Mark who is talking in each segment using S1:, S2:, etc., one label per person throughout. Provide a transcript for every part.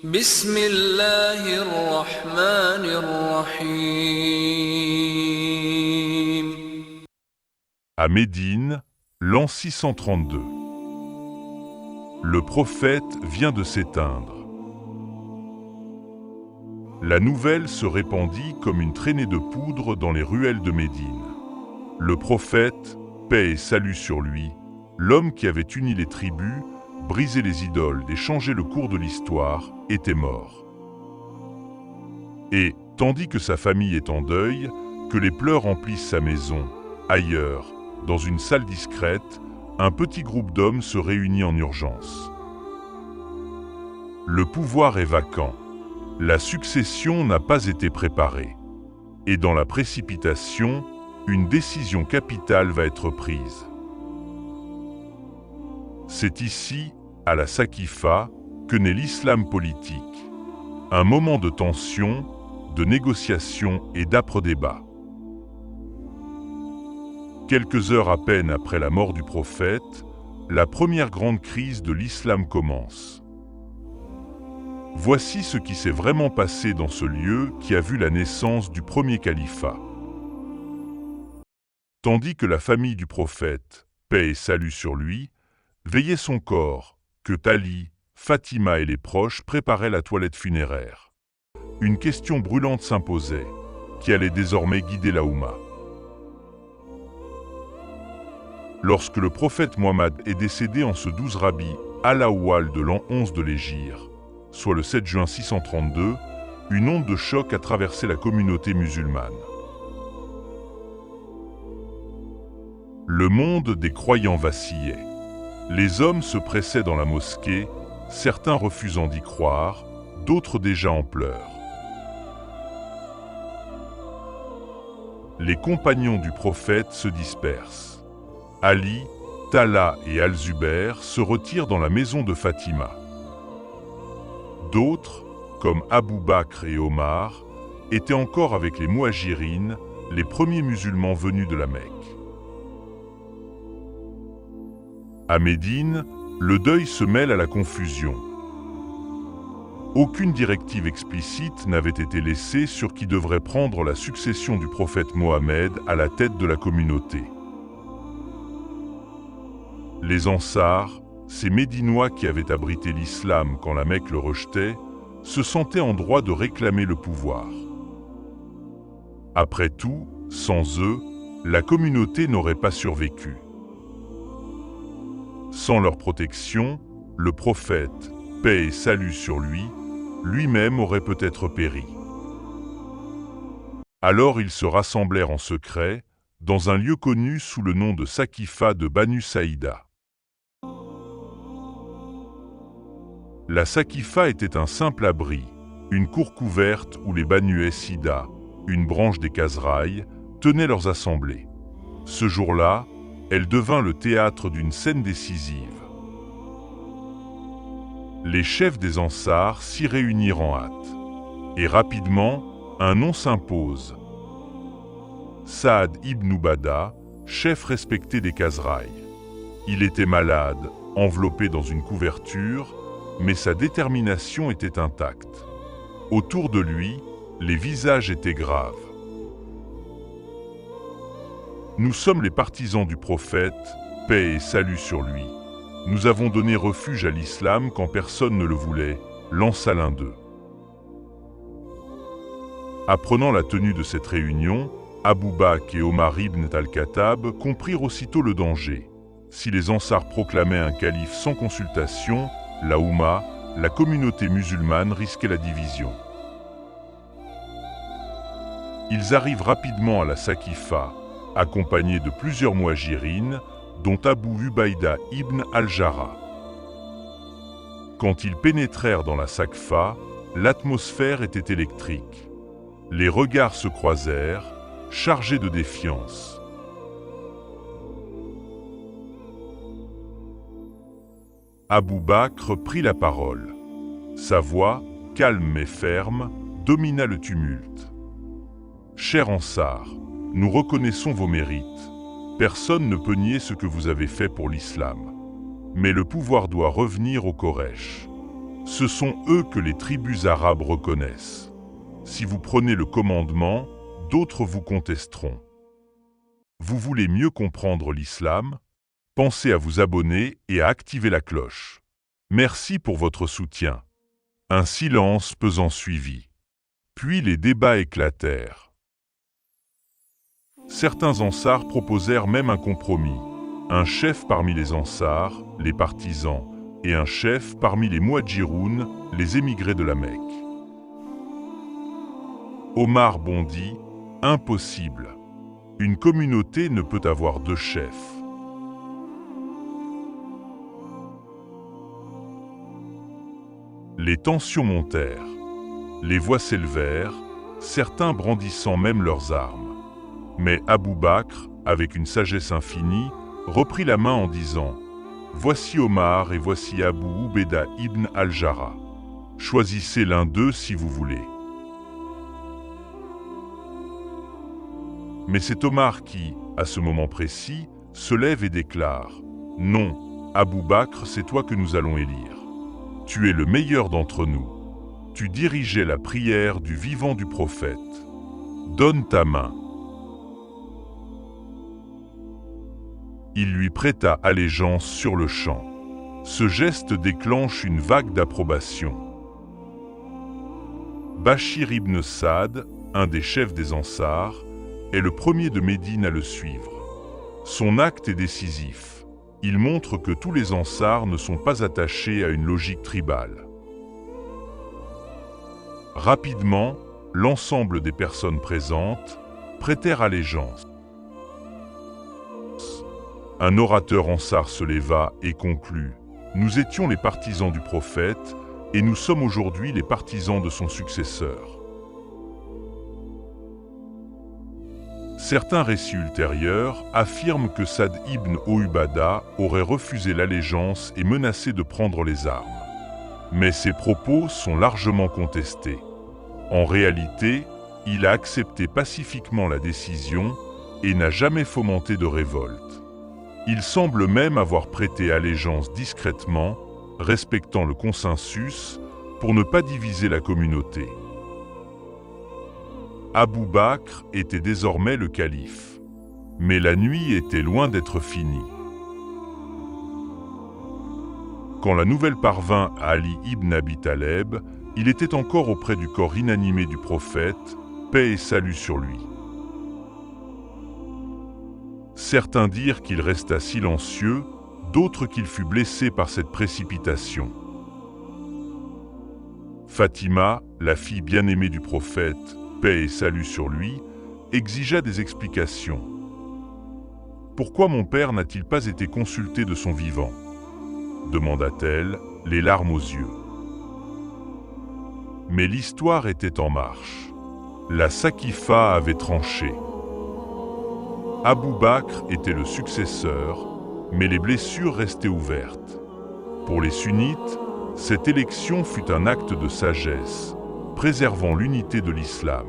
S1: بسم الله الرحمن الرحيم.
S2: À Médine, l'an 632. Le prophète vient de s'éteindre. La nouvelle se répandit comme une traînée de poudre dans les ruelles de Médine. Le prophète, paix et salut sur lui, l'homme qui avait uni les tribus, brisé les idoles et changé le cours de l'histoire, était mort. Et, tandis que sa famille est en deuil, que les pleurs emplissent sa maison, ailleurs, dans une salle discrète, un petit groupe d'hommes se réunit en urgence. Le pouvoir est vacant. La succession n'a pas été préparée. Et dans la précipitation, une décision capitale va être prise. C'est ici, à la Saqifa, que naît l'islam politique. Un moment de tension, de négociation et d'âpres débats. Quelques heures à peine après la mort du prophète, la première grande crise de l'islam commence. Voici ce qui s'est vraiment passé dans ce lieu qui a vu la naissance du premier califat. Tandis que la famille du prophète, paix et salut sur lui, veillait son corps, que Ali, Fatima et les proches préparaient la toilette funéraire. Une question brûlante s'imposait, qui allait désormais guider la Oumma. Lorsque le prophète Mohammed est décédé en ce 12 Rabi al-Awwal de l'an 11 de l'Hégire, soit le 7 juin 632, une onde de choc a traversé la communauté musulmane. Le monde des croyants vacillait. Les hommes se pressaient dans la mosquée, certains refusant d'y croire, d'autres déjà en pleurs. Les compagnons du prophète se dispersent. Ali, Talha et Al-Zubair se retirent dans la maison de Fatima. D'autres, comme Abu Bakr et Omar, étaient encore avec les Muhajirines, les premiers musulmans venus de la Mecque. À Médine, le deuil se mêle à la confusion. Aucune directive explicite n'avait été laissée sur qui devrait prendre la succession du prophète Mohammed à la tête de la communauté. Les Ansars, ces Médinois qui avaient abrité l'islam quand la Mecque le rejetait, se sentaient en droit de réclamer le pouvoir. Après tout, sans eux, la communauté n'aurait pas survécu. Sans leur protection, le prophète, paix et salut sur lui, lui-même aurait peut-être péri. Alors ils se rassemblèrent en secret, dans un lieu connu sous le nom de Saqifa de Banu Saïda. La Saqifa était un simple abri, une cour couverte où les Banu Saïda, une branche des Khazraï, tenaient leurs assemblées. Ce jour-là, elle devint le théâtre d'une scène décisive. Les chefs des Ansars s'y réunirent en hâte. Et rapidement, un nom s'impose. Saad ibn Ubada, chef respecté des Khazraï. Il était malade, enveloppé dans une couverture, mais sa détermination était intacte. Autour de lui, les visages étaient graves. Nous sommes les partisans du prophète, paix et salut sur lui. Nous avons donné refuge à l'islam quand personne ne le voulait, lança l'un d'eux. Apprenant la tenue de cette réunion, Abu Bakr et Omar ibn al-Khattab comprirent aussitôt le danger. Si les Ansars proclamaient un calife sans consultation, la Oumma, la communauté musulmane risquait la division. Ils arrivent rapidement à la Saqifa, accompagnés de plusieurs Muhajirines, dont Abu Ubaïda ibn al-Jarrah. Quand ils pénétrèrent dans la Saqifa, l'atmosphère était électrique. Les regards se croisèrent, chargés de défiance. Abu Bakr prit la parole. Sa voix, calme mais ferme, domina le tumulte. « Chers Ansars, nous reconnaissons vos mérites. Personne ne peut nier ce que vous avez fait pour l'islam. Mais le pouvoir doit revenir aux Quraysh. Ce sont eux que les tribus arabes reconnaissent. Si vous prenez le commandement, d'autres vous contesteront. Vous voulez mieux comprendre l'islam? Pensez à vous abonner et à activer la cloche. Merci pour votre soutien. Un silence pesant suivit. Puis les débats éclatèrent. Certains ansars proposèrent même un compromis. Un chef parmi les ansars, les partisans, et un chef parmi les muadjiroun, les émigrés de la Mecque. Omar bondit, impossible. Une communauté ne peut avoir deux chefs. Les tensions montèrent. Les voix s'élevèrent, certains brandissant même leurs armes. Mais Abou Bakr, avec une sagesse infinie, reprit la main en disant « Voici Omar et voici Abu Ubaidah ibn al-Jarrah. Choisissez l'un d'eux si vous voulez. » Mais c'est Omar qui, à ce moment précis, se lève et déclare « Non, Abou Bakr, c'est toi que nous allons élire. Tu es le meilleur d'entre nous. Tu dirigeais la prière du vivant du prophète. Donne ta main. » Il lui prêta allégeance sur le champ. Ce geste déclenche une vague d'approbation. Bachir ibn Saad, un des chefs des Ansars, est le premier de Médine à le suivre. Son acte est décisif. Il montre que tous les Ansars ne sont pas attachés à une logique tribale. Rapidement, l'ensemble des personnes présentes prêtèrent allégeance. Un orateur ansar se leva et conclut « Nous étions les partisans du prophète et nous sommes aujourd'hui les partisans de son successeur. » Certains récits ultérieurs affirment que Saad ibn Ubaidah aurait refusé l'allégeance et menacé de prendre les armes. Mais ces propos sont largement contestés. En réalité, il a accepté pacifiquement la décision et n'a jamais fomenté de révolte. Il semble même avoir prêté allégeance discrètement, respectant le consensus, pour ne pas diviser la communauté. Abou Bakr était désormais le calife. Mais la nuit était loin d'être finie. Quand la nouvelle parvint à Ali ibn Abi Taleb, il était encore auprès du corps inanimé du prophète, paix et salut sur lui. Certains dirent qu'il resta silencieux, d'autres qu'il fut blessé par cette précipitation. Fatima, la fille bien-aimée du prophète, paix et salut sur lui, exigea des explications. « Pourquoi mon père n'a-t-il pas été consulté de son vivant ?» demanda-t-elle, les larmes aux yeux. Mais l'histoire était en marche. La Saqifa avait tranché. Abou Bakr était le successeur, mais les blessures restaient ouvertes. Pour les sunnites, cette élection fut un acte de sagesse, préservant l'unité de l'islam.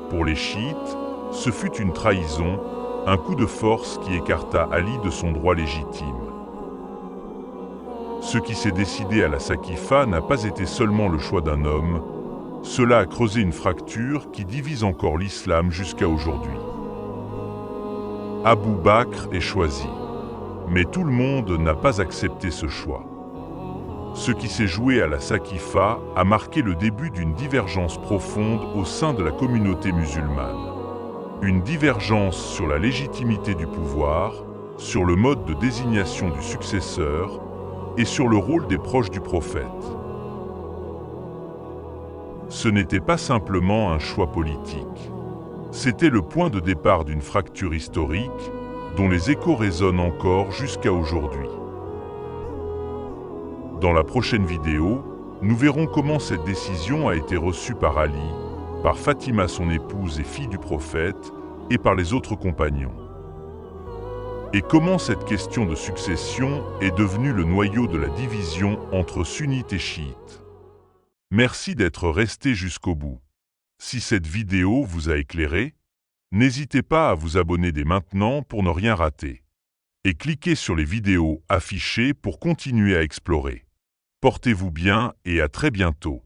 S2: Pour les chiites, ce fut une trahison, un coup de force qui écarta Ali de son droit légitime. Ce qui s'est décidé à la Saqifa n'a pas été seulement le choix d'un homme, cela a creusé une fracture qui divise encore l'islam jusqu'à aujourd'hui. Abou Bakr est choisi, mais tout le monde n'a pas accepté ce choix. Ce qui s'est joué à la Saqifa a marqué le début d'une divergence profonde au sein de la communauté musulmane. Une divergence sur la légitimité du pouvoir, sur le mode de désignation du successeur et sur le rôle des proches du prophète. Ce n'était pas simplement un choix politique. C'était le point de départ d'une fracture historique dont les échos résonnent encore jusqu'à aujourd'hui. Dans la prochaine vidéo, nous verrons comment cette décision a été reçue par Ali, par Fatima son épouse et fille du prophète, et par les autres compagnons. Et comment cette question de succession est devenue le noyau de la division entre sunnites et chiites. Merci d'être resté jusqu'au bout. Si cette vidéo vous a éclairé, n'hésitez pas à vous abonner dès maintenant pour ne rien rater. Et cliquez sur les vidéos affichées pour continuer à explorer. Portez-vous bien et à très bientôt.